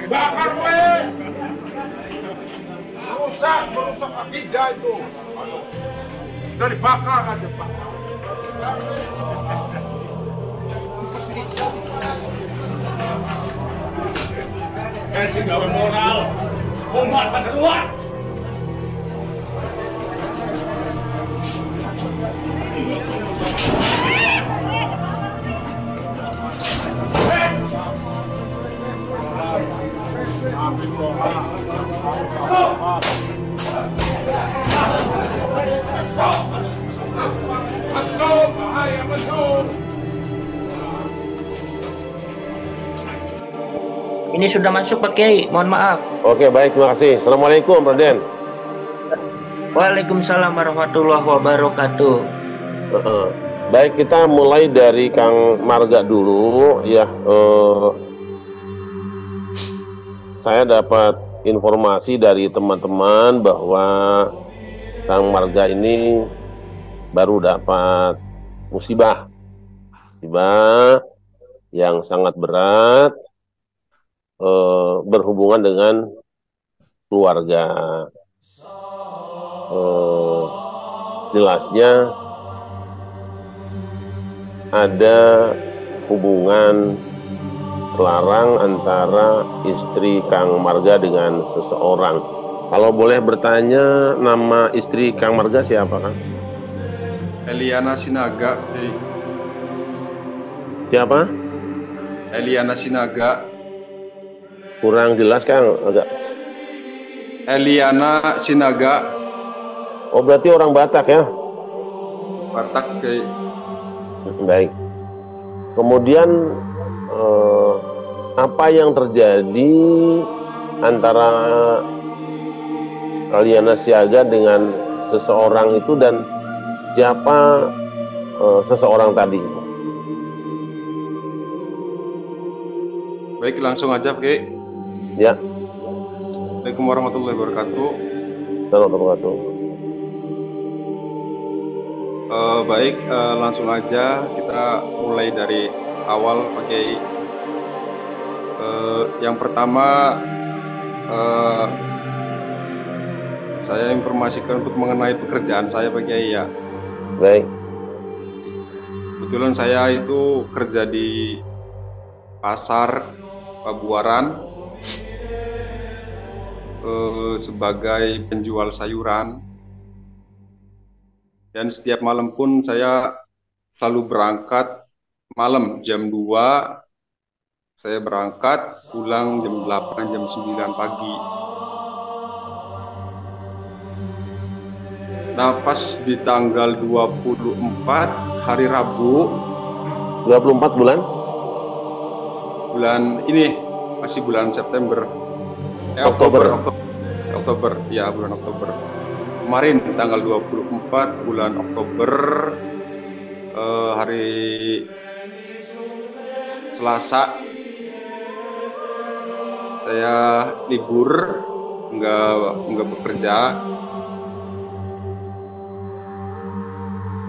Bakar gue. Merusak akidah itu. Dari bakar aja Pak. Kasih gawe moral. Umat pada luar. Ini sudah masuk Pak Kiai, mohon maaf. Oke, baik, terima kasih. Assalamualaikum, Raden. Waalaikumsalam warahmatullahi wabarakatuh. Baik, kita mulai dari Kang Marga dulu ya. Saya dapat informasi dari teman-teman bahwa Kang Marga ini baru dapat musibah yang sangat berat, berhubungan dengan keluarga. Jelasnya ada hubungan larang antara istri Kang Marga dengan seseorang. Kalau boleh bertanya, nama istri Kang Marga siapa, Kang? Eliana Sinaga. Siapa? Eliana Sinaga. Kurang jelas, Kang, agak. Eliana Sinaga. Oh, berarti orang Batak ya? Batak, Kiai. Baik. Kemudian apa yang terjadi antara Eliana Siaga dengan seseorang itu dan siapa seseorang tadi? Baik, langsung aja, Kiai. Ya. Assalamualaikum warahmatullahi wabarakatuh. Assalamualaikum. Baik, langsung aja kita mulai dari awal, Pak Kiai. Yang pertama, saya informasikan untuk mengenai pekerjaan saya, Pak Kiai ya. Baik. Kebetulan saya itu kerja di pasar Pabuaran sebagai penjual sayuran. Dan setiap malam pun saya selalu berangkat malam jam 2. Saya berangkat, pulang jam 8, jam 9 pagi. Nah, pas di tanggal 24 hari Rabu. 24 bulan? Bulan ini, masih bulan September. Oktober, ya bulan Oktober. Kemarin tanggal 24 bulan Oktober, hari Selasa, saya libur, nggak bekerja.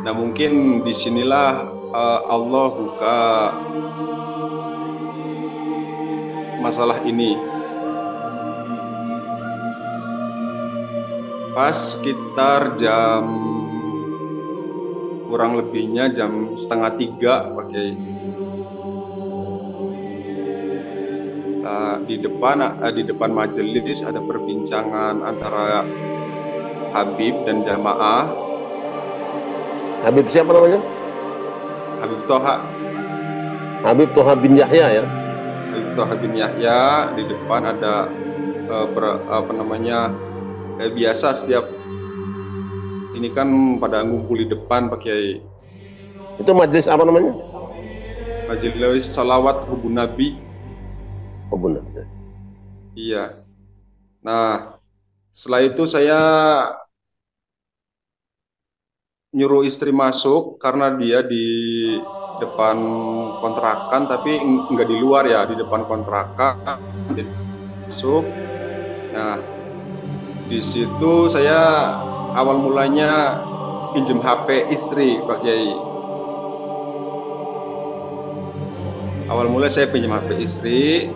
Nah, mungkin disinilah Allah buka masalah ini. Pas sekitar jam kurang lebihnya jam 2:30 Pak Kiai. Di depan majelis ada perbincangan antara Habib dan jamaah. Habib siapa namanya? Habib Toha. Habib Toha bin Yahya ya? Habib Toha bin Yahya. Di depan ada biasa setiap ini kan pada ngumpul di depan Pak Kiai. Itu majelis apa namanya? Majelis Salawat Hubun Nabi. Hubun Nabi. Iya. Nah, setelah itu saya nyuruh istri masuk karena dia di depan kontrakan, tapi nggak di luar ya, di depan kontrakan. Masuk. Nah, di situ saya awal mulanya pinjam HP istri, Pak Kiai. Awal mulai saya pinjam HP istri,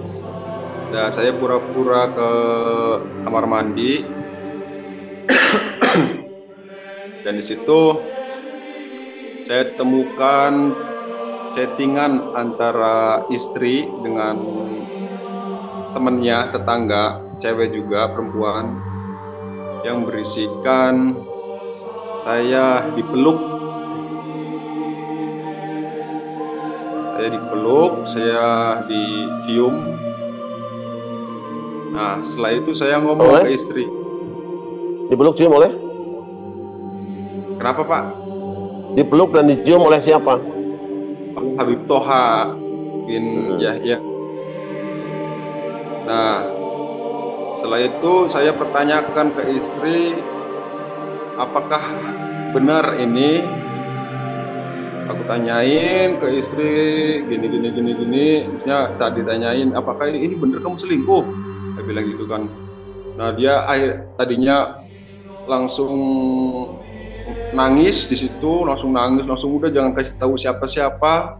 dan saya pura-pura ke kamar mandi, dan di situ saya temukan chattingan antara istri dengan temennya, tetangga, cewek juga, perempuan, yang berisikan saya dipeluk, saya dicium. Nah, setelah itu saya ngomong ke istri. Dipeluk cium oleh? Kenapa, Pak? Dipeluk dan dicium oleh siapa? Habib Toha bin Yahya. Nah, setelah itu saya pertanyakan ke istri, apakah benar ini? Aku tanyain ke istri gini. Maksudnya tadi tanyain, apakah ini benar kamu selingkuh? Saya bilang gitu kan. Nah, dia tadinya langsung nangis di situ, langsung udah jangan kasih tahu siapa-siapa.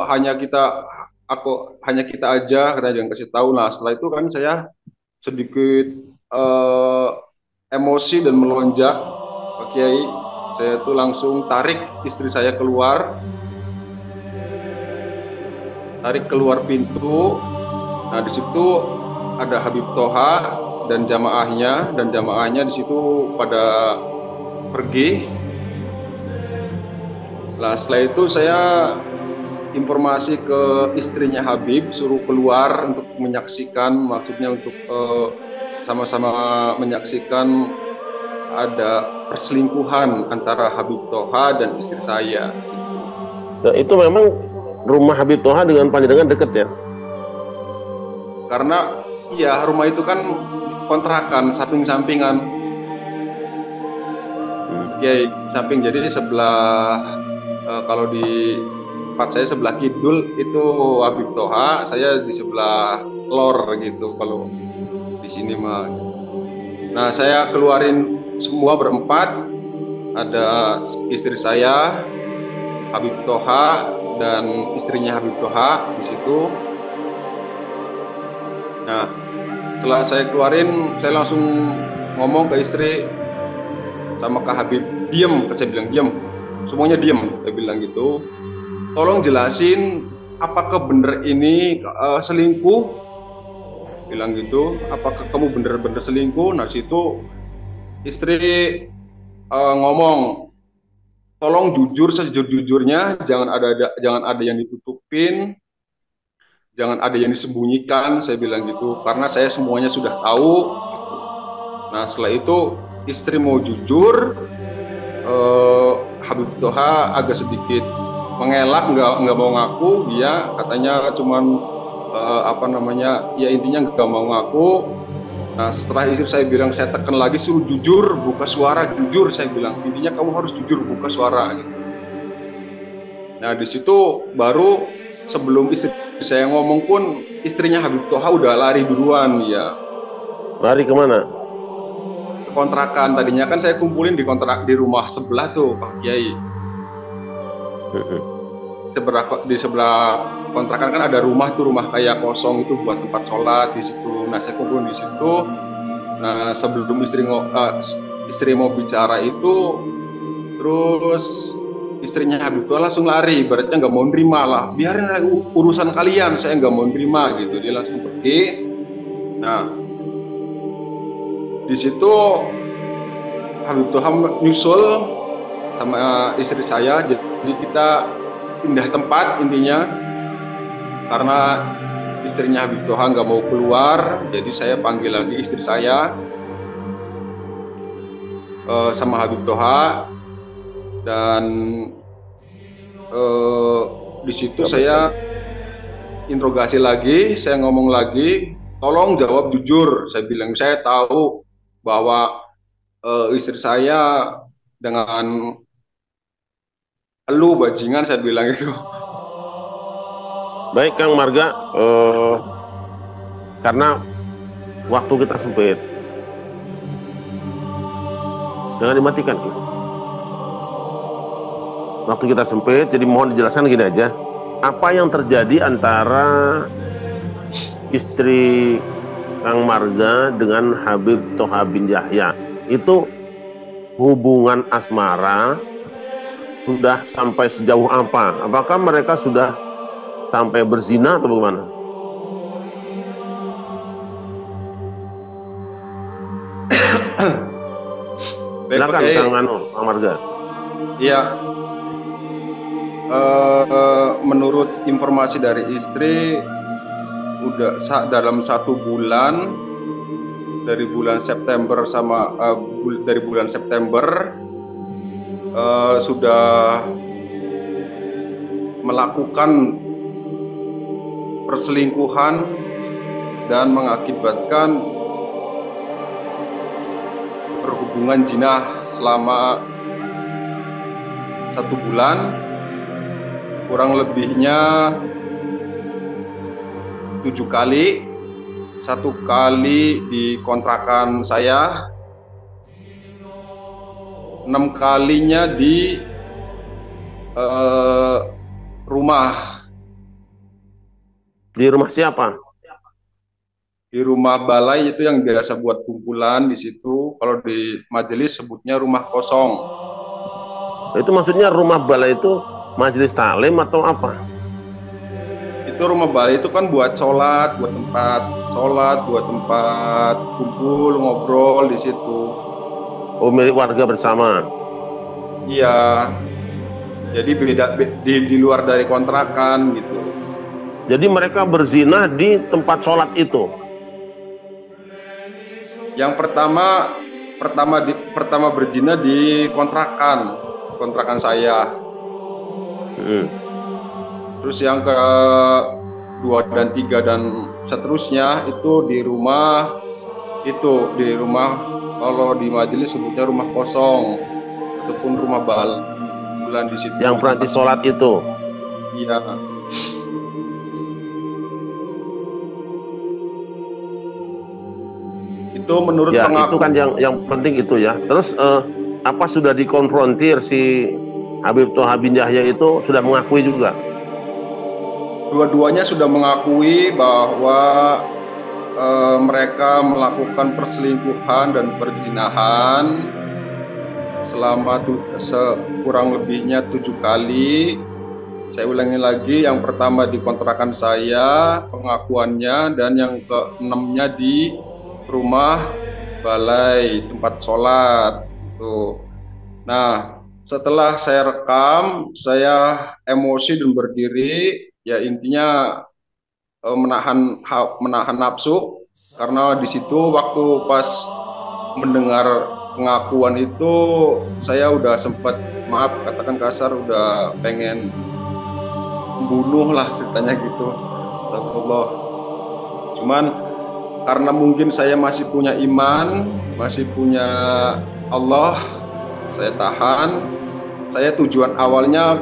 Hanya kita aja, katanya jangan kasih tahu. Nah, setelah itu kan saya sedikit emosi dan melonjak, Pak Kiai. Saya tuh langsung tarik istri saya keluar pintu. Nah, di situ ada Habib Toha dan jamaahnya di situ pada pergi. Nah, setelah itu saya informasi ke istrinya Habib, suruh keluar untuk menyaksikan, maksudnya untuk sama-sama menyaksikan ada perselingkuhan antara Habib Toha dan istri saya. Nah, itu memang rumah Habib Toha dengan panjenengan dekat ya? Karena ya rumah itu kan kontrakan samping-sampingan. Ya, samping, jadi sebelah kalau di tempat saya sebelah kidul itu Habib Toha, saya di sebelah lor gitu kalau di sini mah. Nah, saya keluarin semua berempat, ada istri saya, Habib Toha dan istrinya Habib Toha di situ. Nah, setelah saya keluarin, saya langsung ngomong ke istri sama Kak Habib, diem, saya bilang diem, semuanya diem, saya bilang gitu. Tolong jelasin, apakah bener ini selingkuh? Bilang gitu, apakah kamu bener-bener selingkuh? Nah, situ istri ngomong, tolong jujur sejujur-jujurnya, jangan ada yang ditutupin, jangan ada yang disembunyikan, saya bilang gitu, karena saya semuanya sudah tahu. Nah, setelah itu istri mau jujur, Habib Toha agak sedikit mengelak, nggak mau ngaku. Dia katanya cuman ya intinya nggak mau ngaku. Nah, setelah istri saya bilang, saya tekan lagi, suruh jujur, buka suara, jujur, saya bilang, intinya kamu harus jujur, buka suara gitu. Nah, di situ baru sebelum istri saya ngomong pun, istrinya Habib Toha udah lari duluan. Ya, lari kemana? Ke kontrakan. Tadinya kan saya kumpulin di rumah sebelah tuh, Pak Kiai. Di sebelah kontrakan kan ada rumah tuh, rumah kayak kosong itu buat tempat sholat di situ. Nah, saya kumpulin di situ. Nah, sebelum istri mau bicara itu, terus istrinya Habib Toha langsung lari, ibaratnya nggak mau nerima lah, biarin urusan kalian, saya nggak mau nerima gitu. Dia langsung pergi. Nah, di situ Habib Toha nyusul sama istri saya, jadi kita pindah tempat intinya, karena istrinya Habib Toha nggak mau keluar, jadi saya panggil lagi istri saya sama Habib Toha. Dan di situ saya interogasi lagi, saya ngomong lagi, tolong jawab jujur. Saya bilang, saya tahu bahwa istri saya dengan lu bajingan, saya bilang itu. Baik Kang Marga, karena waktu kita sempit, jangan dimatikan. waktu kita sempit, jadi mohon dijelaskan gini aja. Apa yang terjadi antara istri Kang Marga dengan Habib Thoha bin Yahya? Itu hubungan asmara sudah sampai sejauh apa? Apakah mereka sudah sampai berzina atau bagaimana? Silakan Kang Marga. Iya. Menurut informasi dari istri, udah dalam 1 bulan, dari bulan September sudah melakukan perselingkuhan dan mengakibatkan berhubungan zina selama 1 bulan, kurang lebihnya 7 kali. 1 kali di kontrakan saya, 6 kalinya di rumah. Di rumah siapa? Di rumah balai, itu yang biasa buat kumpulan di situ. Kalau di majelis sebutnya rumah kosong. Itu maksudnya rumah balai itu majelis taklim atau apa? Itu rumah balai itu kan buat sholat, buat tempat sholat, buat tempat kumpul, ngobrol di situ. Oh, milik warga bersama? Iya. Jadi beda di luar dari kontrakan gitu. Jadi mereka berzina di tempat sholat itu? Yang pertama berzina di kontrakan saya. Terus yang ke-2 dan 3 dan seterusnya itu di rumah kalau di majelis sebutnya rumah kosong ataupun rumah bulan di situ. Yang berarti sholat itu? Iya. Itu menurut ya, pengakuan. Itu kan yang penting itu ya. Terus apa sudah dikonfrontir si Habib Thoha bin Yahya itu, sudah mengakui juga? Dua-duanya sudah mengakui bahwa mereka melakukan perselingkuhan dan perzinahan selama kurang lebihnya 7 kali. Saya ulangi lagi, yang pertama di kontrakan saya pengakuannya, dan yang ke-6-nya di rumah balai tempat sholat tuh. Nah, setelah saya rekam, saya emosi dan berdiri, ya intinya menahan nafsu, karena di situ waktu pas mendengar pengakuan itu saya udah sempat, maaf katakan kasar, udah pengen bunuh lah ceritanya gitu. Astagfirullah. Cuman karena mungkin saya masih punya iman, masih punya Allah, saya tahan. Saya tujuan awalnya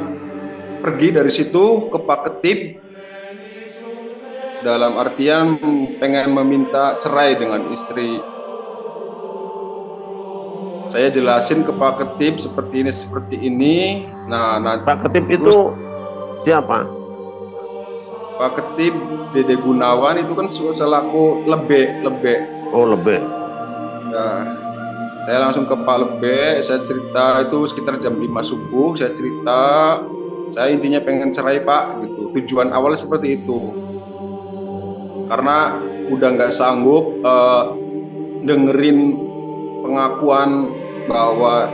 pergi dari situ ke Pak Ketip, dalam artian pengen meminta cerai dengan istri. Saya jelasin ke Pak Ketip seperti ini. Nah, Pak Ketip itu siapa? Pak Ketip Dede Gunawan itu kan selaku Lebe. Oh, Lebe. Nah, saya langsung ke Pak Lebe, saya cerita itu sekitar jam 5 subuh, saya cerita, saya intinya pengen cerai Pak, gitu. Tujuan awalnya seperti itu. Karena udah nggak sanggup dengerin pengakuan bahwa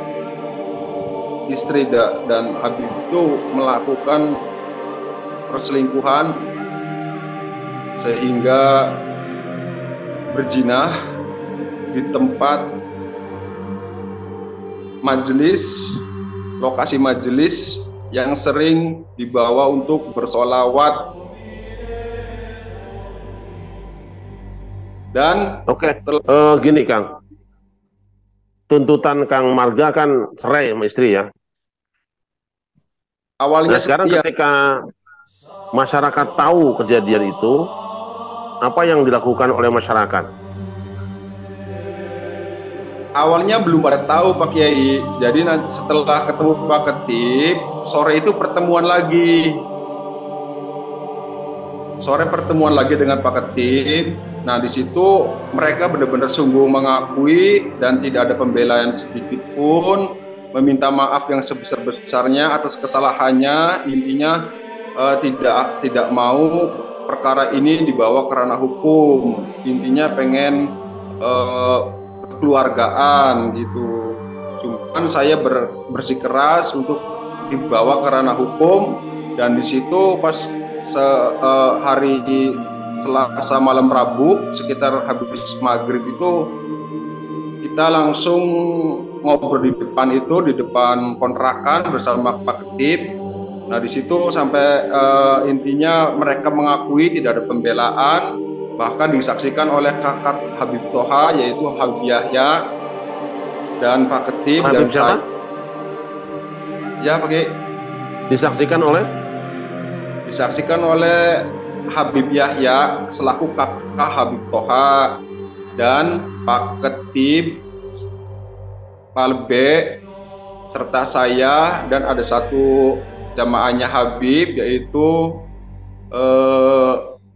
istri dan Habib itu melakukan perselingkuhan sehingga berzina di tempat majelis, lokasi majelis yang sering dibawa untuk bersolawat. Dan gini Kang, tuntutan Kang Marga kan cerai sama istri ya. Awalnya sekarang ketika masyarakat tahu kejadian itu, apa yang dilakukan oleh masyarakat? awalnya belum pada tahu Pak Kiai. Jadi nanti setelah ketemu Pak Ketip, sore itu pertemuan lagi. Sore pertemuan lagi dengan Pak Ketip. Nah, di situ mereka benar-benar sungguh mengakui dan tidak ada pembelaan sedikit pun, meminta maaf yang sebesar-besarnya atas kesalahannya. Intinya tidak mau perkara ini dibawa ke ranah hukum. Intinya pengen kekeluargaan gitu. Cuman saya bersikeras untuk dibawa ke ranah hukum, dan di situ pas hari Selasa malam Rabu sekitar habis maghrib itu kita langsung ngobrol di depan kontrakan bersama Pak Ketip. Nah, di situ sampai intinya mereka mengakui tidak ada pembelaan, bahkan disaksikan oleh kakak Habib Toha yaitu Habib Yahya dan Pak Ketip Habib dan siapa? Ya, Pak Kiai. Disaksikan oleh Habib Yahya selaku kakak Habib Toha dan Pak Ketip, Pak Lebe, serta saya, dan ada satu jamaahnya Habib yaitu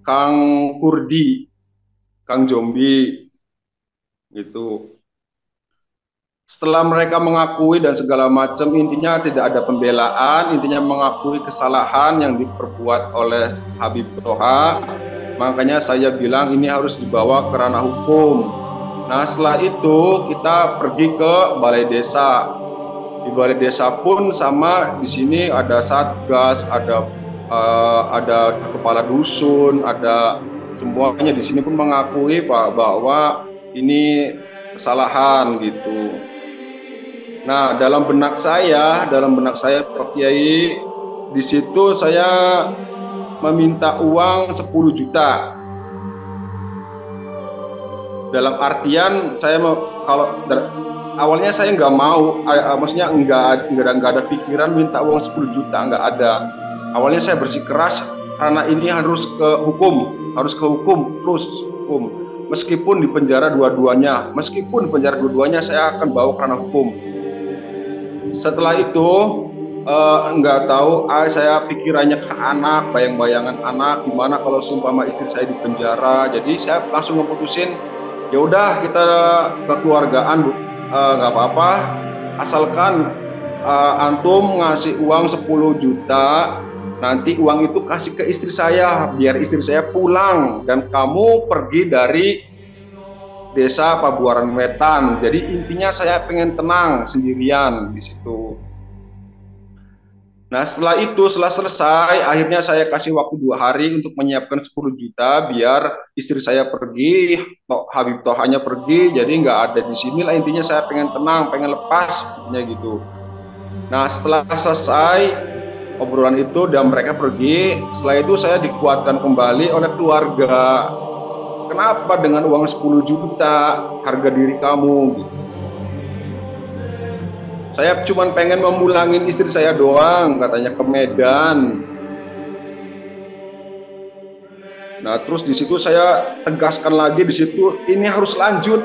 Kang Kurdi, Kang Jombi gitu. Setelah mereka mengakui dan segala macam, intinya tidak ada pembelaan, intinya mengakui kesalahan yang diperbuat oleh Habib Toha. Makanya saya bilang ini harus dibawa ke ranah hukum. Nah, setelah itu kita pergi ke balai desa. Di balai desa pun sama, di sini ada satgas, ada kepala dusun, ada semuanya di sini pun mengakui bahwa ini kesalahan gitu. Nah, dalam benak saya Pak Kiai, di situ saya meminta uang 10 juta. Dalam artian saya awalnya saya nggak mau, maksudnya nggak ada pikiran minta uang 10 juta, nggak ada. Awalnya saya bersikeras karena ini harus ke hukum terus hukum. Meskipun di penjara dua-duanya saya akan bawa ke ranah hukum. Setelah itu nggak tahu, saya pikirannya ke anak, bayang-bayangan anak, gimana kalau seumpama istri saya di penjara. Jadi saya langsung ngeputusin, ya udah kita kekeluargaan, nggak apa-apa, asalkan antum ngasih uang 10 juta, nanti uang itu kasih ke istri saya, biar istri saya pulang dan kamu pergi dari desa Pabuaran Wetan. Jadi intinya saya pengen tenang sendirian di situ. Nah, setelah selesai, akhirnya saya kasih waktu 2 hari untuk menyiapkan 10 juta biar istri saya pergi, Habib Tohanya pergi, jadi nggak ada di sini lah. Intinya saya pengen tenang, pengen lepas, gitu. Nah, setelah selesai obrolan itu dan mereka pergi, setelah itu saya dikuatkan kembali oleh keluarga. Kenapa dengan uang 10 juta harga diri kamu? Gitu. Saya cuma pengen memulangin istri saya doang, katanya ke Medan. Nah, terus di situ saya tegaskan lagi di situ, ini harus lanjut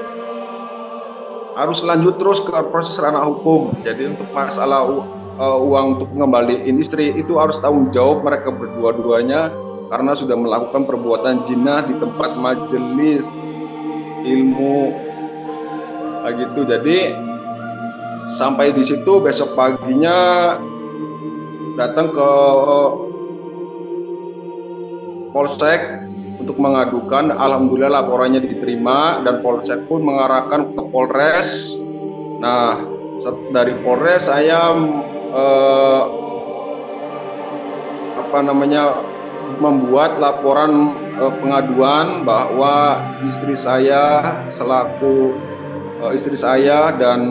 terus ke proses ranah hukum. Jadi untuk masalah uang untuk mengembalikan istri itu harus tanggung jawab mereka berdua-duanya, karena sudah melakukan perbuatan jinah di tempat majelis ilmu, gitu. Jadi sampai di situ besok paginya datang ke Polsek untuk mengadukan. Alhamdulillah laporannya diterima dan Polsek pun mengarahkan ke Polres. Nah, dari Polres saya membuat laporan pengaduan bahwa istri saya dan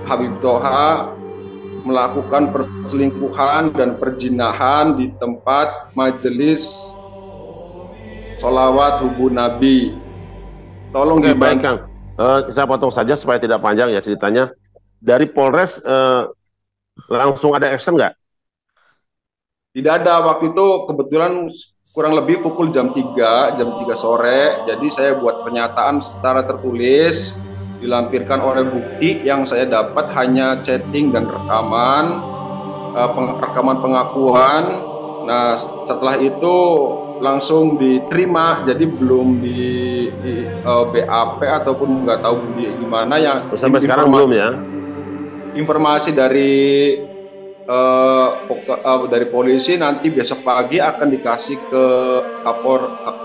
Habib Toha melakukan perselingkuhan dan perzinahan di tempat majelis sholawat hubun Nabi. Tolong baik Kang, saya potong saja supaya tidak panjang ya ceritanya. Dari Polres langsung ada action nggak? Tidak ada, waktu itu kebetulan kurang lebih pukul jam 3 sore. Jadi saya buat pernyataan secara tertulis dilampirkan oleh bukti yang saya dapat hanya chatting dan rekaman, rekaman pengakuan. Nah, setelah itu langsung diterima, jadi belum di BAP ataupun nggak tahu gimana yang Sampai sekarang belum ya? Informasi dari polisi nanti besok pagi akan dikasih ke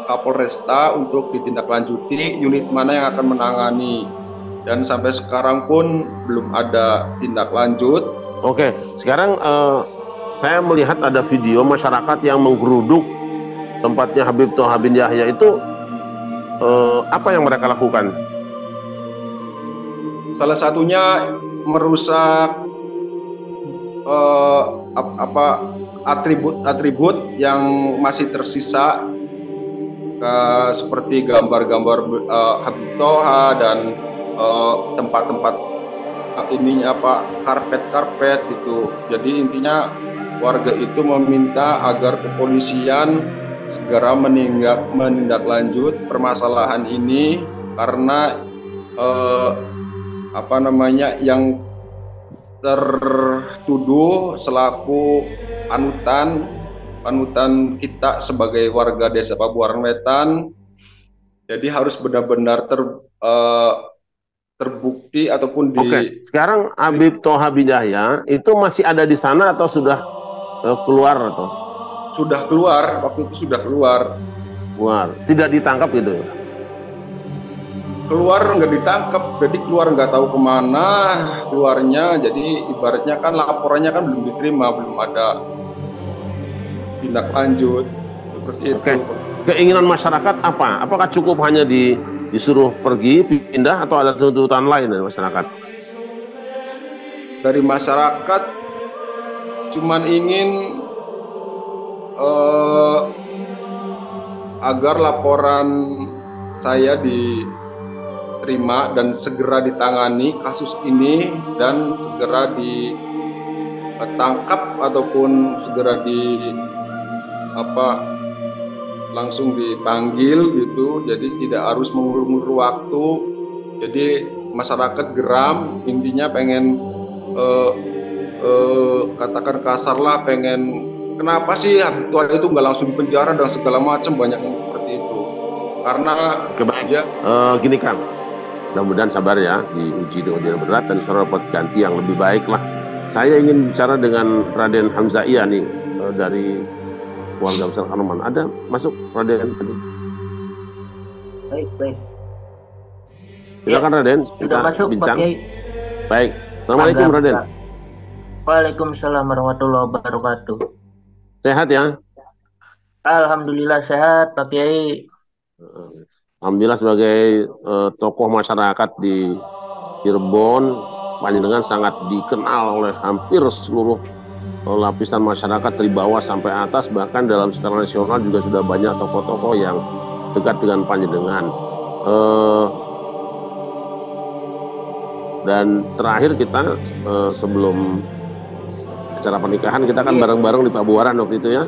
Kapolresta untuk ditindaklanjuti unit mana yang akan menangani, dan sampai sekarang pun belum ada tindak lanjut. Oke, sekarang saya melihat ada video masyarakat yang menggeruduk tempatnya Habib Thoha bin Yahya itu. Apa yang mereka lakukan? Salah satunya merusak atribut-atribut yang masih tersisa, seperti gambar-gambar Habib Thoha dan tempat-tempat ininya karpet-karpet gitu. Jadi intinya warga itu meminta agar kepolisian segera menindaklanjut permasalahan ini, karena yang tertuduh selaku panutan kita sebagai warga desa Pabuaran Wetan, jadi harus benar-benar terbukti ataupun Oke. Sekarang Habib Thoha bin Yahya itu masih ada di sana atau sudah keluar atau? Sudah keluar, waktu itu sudah keluar. Tidak ditangkap gitu? Keluar nggak ditangkap, jadi keluar nggak tahu kemana keluarnya. Jadi ibaratnya kan laporannya kan belum diterima, belum ada tindak lanjut seperti itu. Keinginan masyarakat apa? Apakah cukup hanya disuruh pergi, pindah, atau ada tuntutan lain dari masyarakat? Dari masyarakat cuman ingin agar laporan saya diterima dan segera ditangani kasus ini, dan segera ditangkap ataupun segera langsung dipanggil gitu. Jadi tidak harus mengulur-ulur waktu. Jadi masyarakat geram, intinya pengen katakan kasar lah, pengen kenapa sih Habib Thoha itu nggak langsung dipenjara dan segala macam, banyak yang seperti itu. Karena gini Kang, mudah-mudahan sabar ya, diuji dengan dia berat dan suara dapat ganti yang lebih baik lah. Saya ingin bicara dengan Raden Hamzahiyah nih, dari keluarga besar Kanoman. Ada masuk Raden tadi? Baik. Silakan ya, Raden, sudah masuk bincang. Pak Kiai. Baik, Assalamualaikum Raden. Waalaikumsalam warahmatullahi wabarakatuh. Sehat ya? Alhamdulillah sehat Pak Kiai. Alhamdulillah, sebagai tokoh masyarakat di Cirebon, panjenengan sangat dikenal oleh hampir seluruh lapisan masyarakat dari bawah sampai atas, bahkan dalam skala nasional juga sudah banyak tokoh-tokoh yang dekat dengan panjenengan. Dan terakhir kita sebelum acara pernikahan kita kan bareng-bareng di Pabuaran waktu itu ya,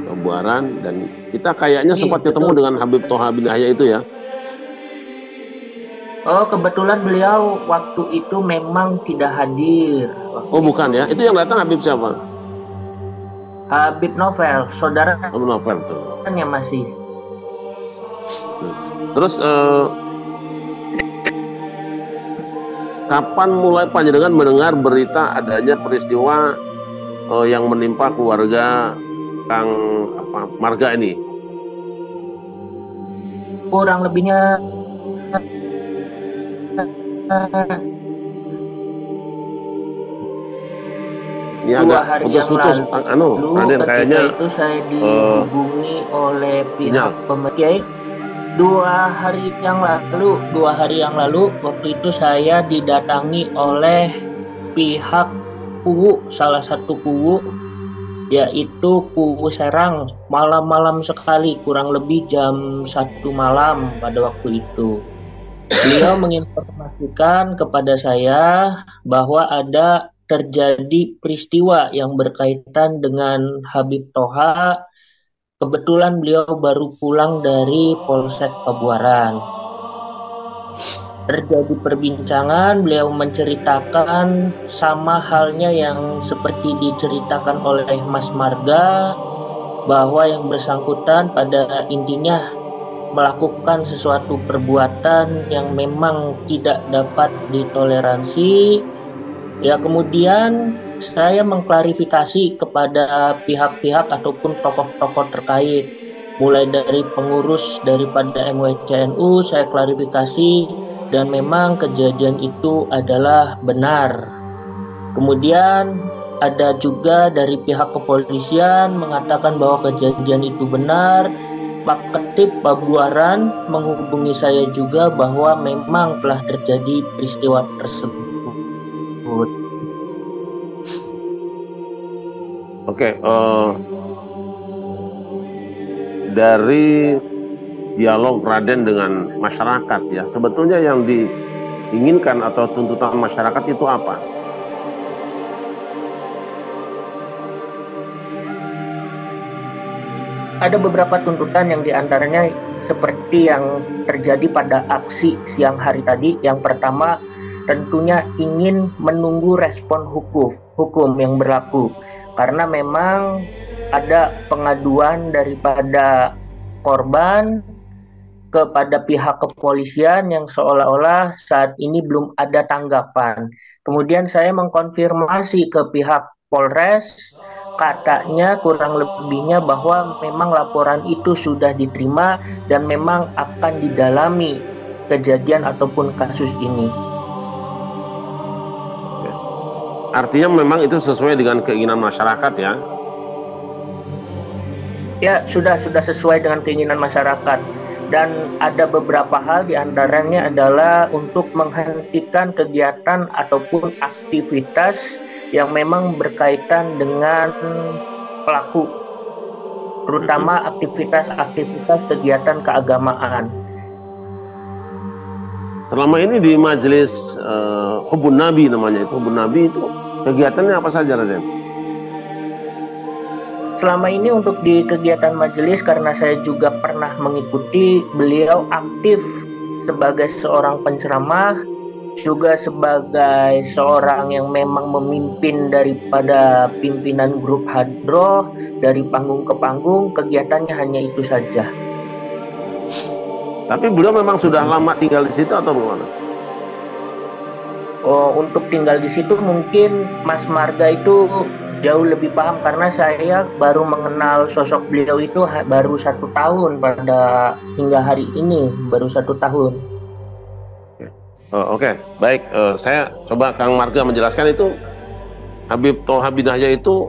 Pabuaran, dan kita kayaknya sempat ketemu dengan Habib Thoha bin Yahya itu ya. Oh, kebetulan beliau waktu itu memang tidak hadir. Oh bukan ya, itu yang datang Habib siapa? Habib Novel, saudara. Habib Novel tuh. Kan yang masih. Terus kapan mulai panjenengan mendengar berita adanya peristiwa yang menimpa keluarga Kang Marga ini? Kurang lebihnya ini agak putus-putus, Raden, kayaknya itu saya dihubungi oleh pihak pemerintah. Dua hari yang lalu waktu itu saya didatangi oleh pihak Kuwu, salah satu Kuwu, yaitu Kuwu Serang, malam-malam sekali, kurang lebih jam 1 malam pada waktu itu. Beliau menginformasikan kepada saya bahwa ada terjadi peristiwa yang berkaitan dengan Habib Thoha. Kebetulan beliau baru pulang dari Polsek Pabuaran. terjadi perbincangan, beliau menceritakan sama halnya yang seperti diceritakan oleh Mas Marga, bahwa yang bersangkutan pada intinya melakukan sesuatu perbuatan yang memang tidak dapat ditoleransi. Ya, kemudian saya mengklarifikasi kepada pihak-pihak ataupun tokoh-tokoh terkait, mulai dari pengurus daripada MWCNU, saya klarifikasi dan memang kejadian itu adalah benar. Kemudian ada juga dari pihak kepolisian mengatakan bahwa kejadian itu benar. Pak Ketip Pabuaran menghubungi saya juga bahwa memang telah terjadi peristiwa tersebut. Oke, dari dialog Raden dengan masyarakat ya, sebetulnya yang diinginkan atau tuntutan masyarakat itu apa? Ada beberapa tuntutan yang diantaranya seperti yang terjadi pada aksi siang hari tadi. Yang pertama, tentunya ingin menunggu respon hukum yang berlaku, karena memang ada pengaduan daripada korban kepada pihak kepolisian yang seolah-olah saat ini belum ada tanggapan. Kemudian saya mengkonfirmasi ke pihak Polres, katanya kurang lebihnya bahwa memang laporan itu sudah diterima dan memang akan didalami kejadian ataupun kasus ini. Artinya memang itu sesuai dengan keinginan masyarakat ya? Ya, sudah sesuai dengan keinginan masyarakat. Dan ada beberapa hal diantaranya adalah untuk menghentikan kegiatan ataupun aktivitas yang memang berkaitan dengan pelaku, terutama aktivitas kegiatan keagamaan. Selama ini di majelis Hubun Nabi namanya, itu Hubun Nabi itu kegiatannya apa saja, Raden? Selama ini untuk di kegiatan majelis, karena saya juga pernah mengikuti, beliau aktif sebagai seorang penceramah, juga sebagai seorang yang memang memimpin daripada pimpinan grup hadroh, dari panggung ke panggung, kegiatannya hanya itu saja. Tapi beliau memang sudah lama tinggal di situ atau bagaimana? Oh, untuk tinggal di situ mungkin Mas Marga itu jauh lebih paham, karena saya baru mengenal sosok beliau itu baru 1 tahun pada hingga hari ini, baru 1 tahun. Oke, baik. Saya coba Kang Marga menjelaskan itu Habib Toha bin Yahya itu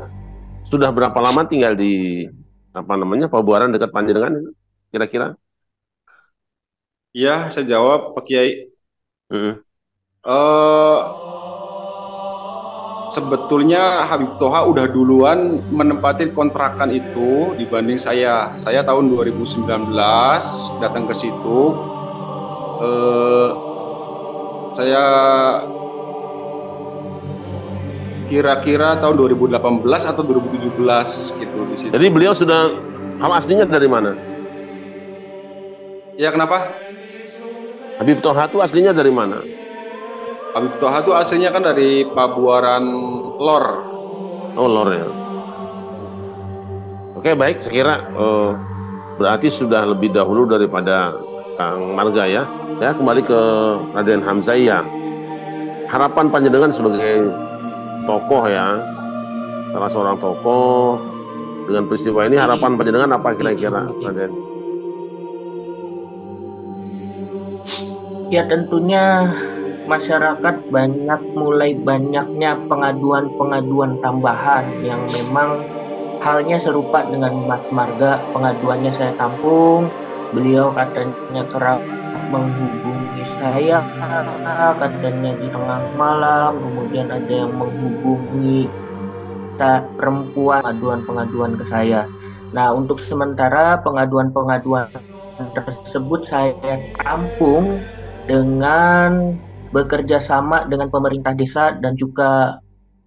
sudah berapa lama tinggal di Pabuaran dekat Panjenengan kira-kira? Iya, saya jawab Pak Kiai. Sebetulnya Habib Toha udah duluan menempatin kontrakan itu dibanding saya. Saya tahun 2019 datang ke situ. Saya kira-kira tahun 2018 atau 2017 gitu di situ. Jadi beliau sudah aslinya dari mana? Ya, kenapa? Habib Toha itu aslinya dari mana? Habib Toha itu aslinya kan dari Pabuaran Lor. Oh, Lor ya. Oke, baik. Sekira berarti sudah lebih dahulu daripada Kang Marga ya. Saya kembali ke Raden Hamzahiyah. Harapan Panjenengan sebagai tokoh ya, salah seorang tokoh dengan peristiwa ini, harapan Panjenengan apa kira-kira, Raden? Ya, tentunya masyarakat mulai banyaknya pengaduan-pengaduan tambahan yang memang halnya serupa dengan Mas Marga. Pengaduannya saya tampung, beliau katanya kerap menghubungi saya, katanya di tengah malam, kemudian ada yang menghubungi perempuan, pengaduan ke saya. Nah, untuk sementara pengaduan-pengaduan tersebut saya tampung dengan bekerja sama dengan pemerintah desa dan juga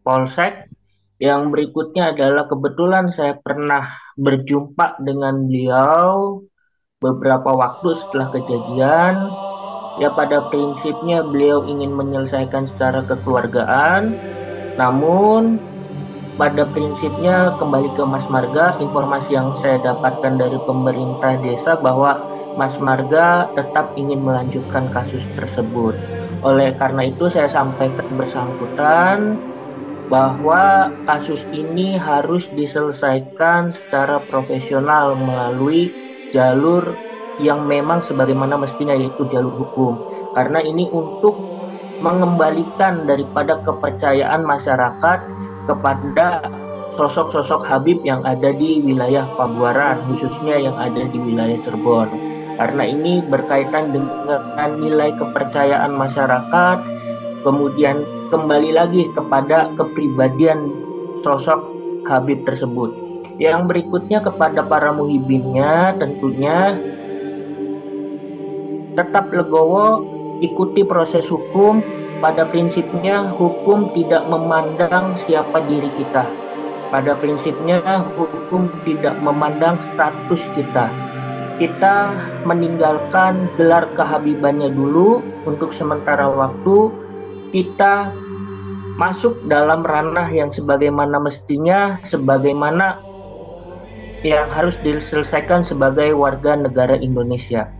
Polsek. Yang berikutnya adalah kebetulan saya pernah berjumpa dengan beliau beberapa waktu setelah kejadian. Ya pada prinsipnya beliau ingin menyelesaikan secara kekeluargaan, namun pada prinsipnya kembali ke Mas Marga, informasi yang saya dapatkan dari pemerintah desa bahwa Mas Marga tetap ingin melanjutkan kasus tersebut. Oleh karena itu saya sampaikan bersangkutan bahwa kasus ini harus diselesaikan secara profesional melalui jalur yang memang sebagaimana mestinya, yaitu jalur hukum. Karena ini untuk mengembalikan daripada kepercayaan masyarakat kepada sosok-sosok Habib yang ada di wilayah Pabuaran, khususnya yang ada di wilayah Cirebon. Karena ini berkaitan dengan nilai kepercayaan masyarakat, kemudian kembali lagi kepada kepribadian sosok Habib tersebut. Yang berikutnya kepada para muhibinnya, tentunya tetap legowo, ikuti proses hukum. Pada prinsipnya hukum tidak memandang siapa diri kita. Pada prinsipnya hukum tidak memandang status kita. Kita meninggalkan gelar kehabibannya dulu untuk sementara waktu. Kita masuk dalam ranah yang sebagaimana mestinya, sebagaimana yang harus diselesaikan sebagai warga negara Indonesia.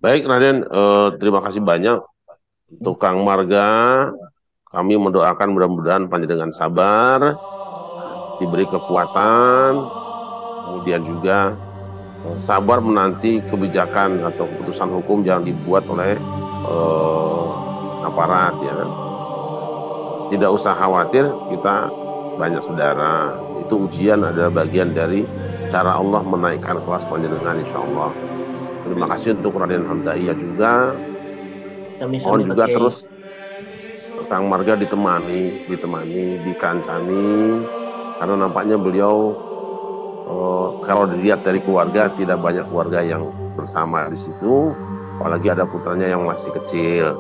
Baik Raden, terima kasih banyak untuk Kang Marga. Kami mendoakan mudah-mudahan panjenengan sabar, diberi kekuatan, kemudian juga sabar menanti kebijakan atau keputusan hukum yang dibuat oleh aparat ya. Tidak usah khawatir, kita banyak saudara. Itu ujian adalah bagian dari cara Allah menaikkan kelas panjenengan, insya Allah. Terima kasih untuk Raden Hamzahiyah juga. Mohon juga terus Kang Marga ditemani, dikancani, karena nampaknya beliau kalau dilihat dari keluarga tidak banyak keluarga yang bersama di situ, apalagi ada putranya yang masih kecil.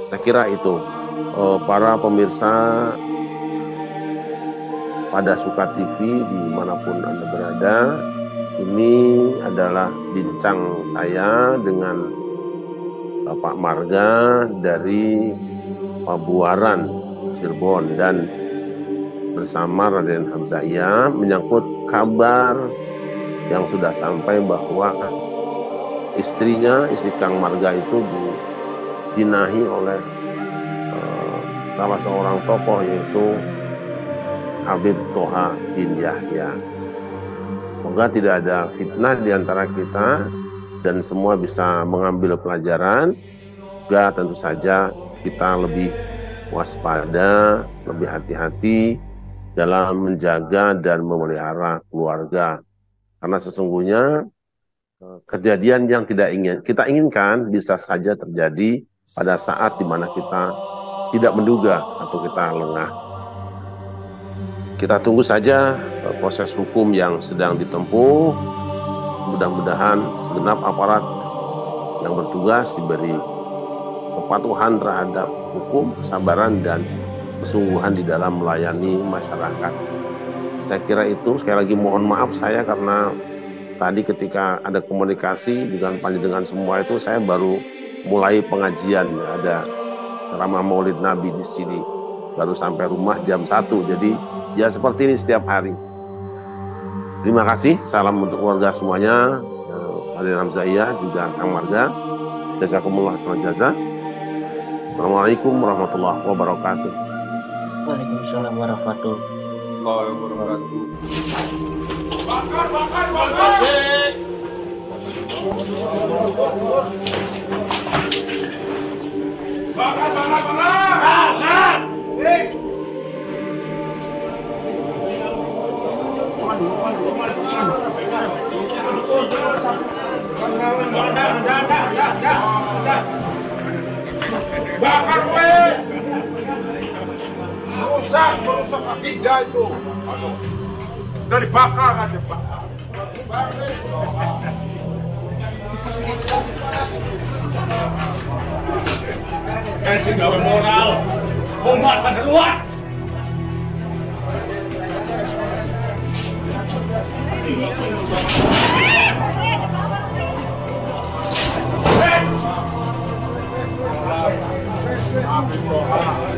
Saya kira itu para pemirsa pada Suka TV dimanapun Anda berada. Ini adalah bincang saya dengan Bapak Marga dari Pabuaran, Cirebon, dan bersama Raden Hamzahiyah menyangkut kabar yang sudah sampai bahwa istri Kang Marga itu dijinahi oleh salah seorang tokoh, yaitu Habib Toha bin Yahya. Semoga tidak ada fitnah di antara kita dan semua bisa mengambil pelajaran. Juga tentu saja kita lebih waspada, lebih hati-hati dalam menjaga dan memelihara keluarga. Karena sesungguhnya kejadian yang kita inginkan bisa saja terjadi pada saat dimana kita tidak menduga atau kita lengah. Kita tunggu saja proses hukum yang sedang ditempuh. Mudah-mudahan segenap aparat yang bertugas diberi kepatuhan terhadap hukum, kesabaran, dan kesungguhan di dalam melayani masyarakat. Saya kira itu. Sekali lagi mohon maaf saya karena tadi ketika ada komunikasi dengan panjenengan semua itu saya baru mulai pengajian. Ada ceramah Maulid Nabi di sini. Baru sampai rumah jam 1. Jadi ya seperti ini setiap hari. Terima kasih. Salam untuk keluarga semuanya. Raden Hamzahiyah juga Kang Marga. Jazakumullah khairan jazaa. Assalamualaikum warahmatullahi wabarakatuh. Waalaikumsalam warahmatullahi wabarakatuh. Bakar. Bakar weh. Merusak akidah itu. Aduh. Dari bakar aja, Pak. Kasih gawe moral. Umat pada luar. Habib Toha